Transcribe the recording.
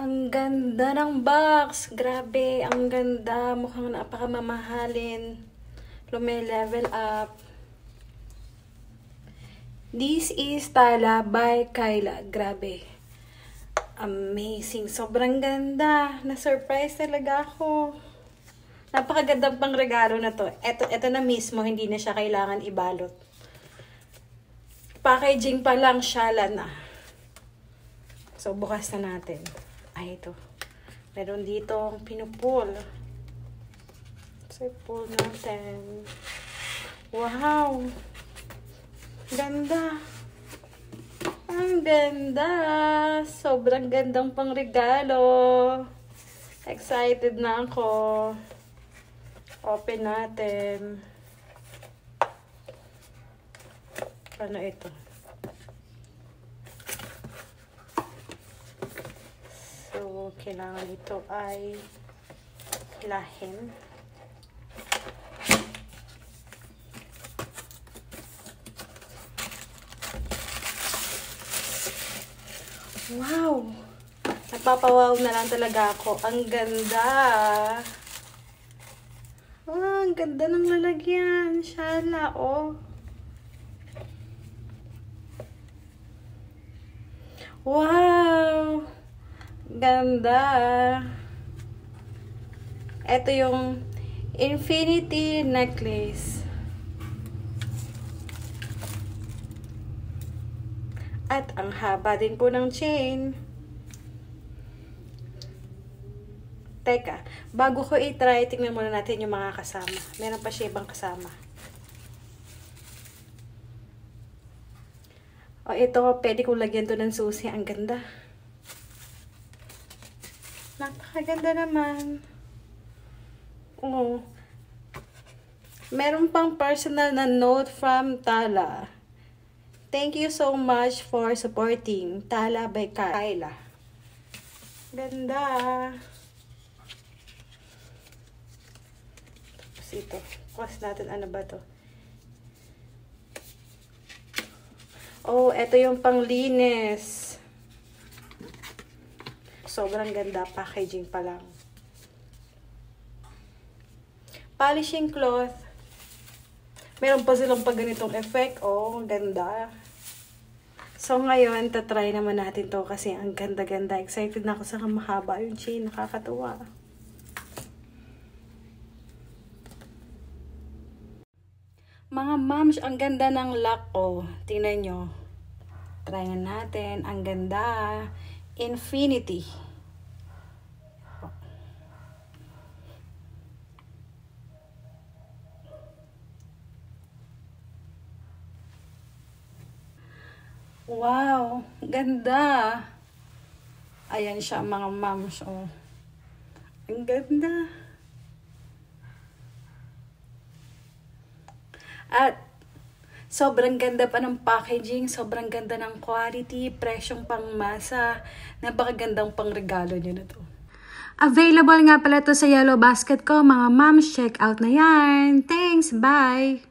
Ang ganda ng box. Grabe, ang ganda. Mukhang napakamamahalin. Lume-level up. This is Tala by Kyla. Grabe. Amazing. Sobrang ganda. Na-surprise talaga ako. Napakagandang pang regalo na to. Ito na mismo, hindi na siya kailangan ibalot. Packaging pa lang, syala na. So, bukas na natin. Ay, ito. Meron dito ang pinupull. So, pull natin. Wow! Ganda! Ang ganda! Sobrang gandang pang regalo. Excited na ako. Open natin. Ano ito? So, kailangan ito ay hilahin. Wow! Napapawaw na lang talaga ako. Ang ganda! Oh, ang ganda ng lalagyan. Shala, oh. Wow! Ganda! Ito yung Infinity Necklace. At ang haba din po ng chain. Teka, bago ko i-try, tingnan muna natin yung mga kasama. Meron pa siya ibang kasama. O ito, pwede kong lagyan to ng susi. Ang ganda. Napakaganda naman. Oo. Meron pang personal na note from Tala. Thank you so much for supporting Tala by Kyla. Ganda. Tapos ito. Kuwas natin ano ba to? Oh, ito yung panglinis. Sobrang ganda. Packaging pa lang. Polishing cloth. Meron pa silang pag ganitong effect. Oh, ganda. So, ngayon, tatry naman natin to kasi ang ganda-ganda. Excited na ako sa mahaba yung chain. Nakakatuwa. Mga moms, ang ganda ng lock ko. Tingnan nyo. Try natin. Ang ganda. Infinity. Wow. Ganda. Ayan siya mga moms. Oh. Ang ganda. At sobrang ganda pa ng packaging, sobrang ganda ng quality, presyong pangmasa, napakagandang pangregalo nyo na to. Available nga pala to sa Yellow Basket ko, mga moms, check out na yan. Thanks, bye!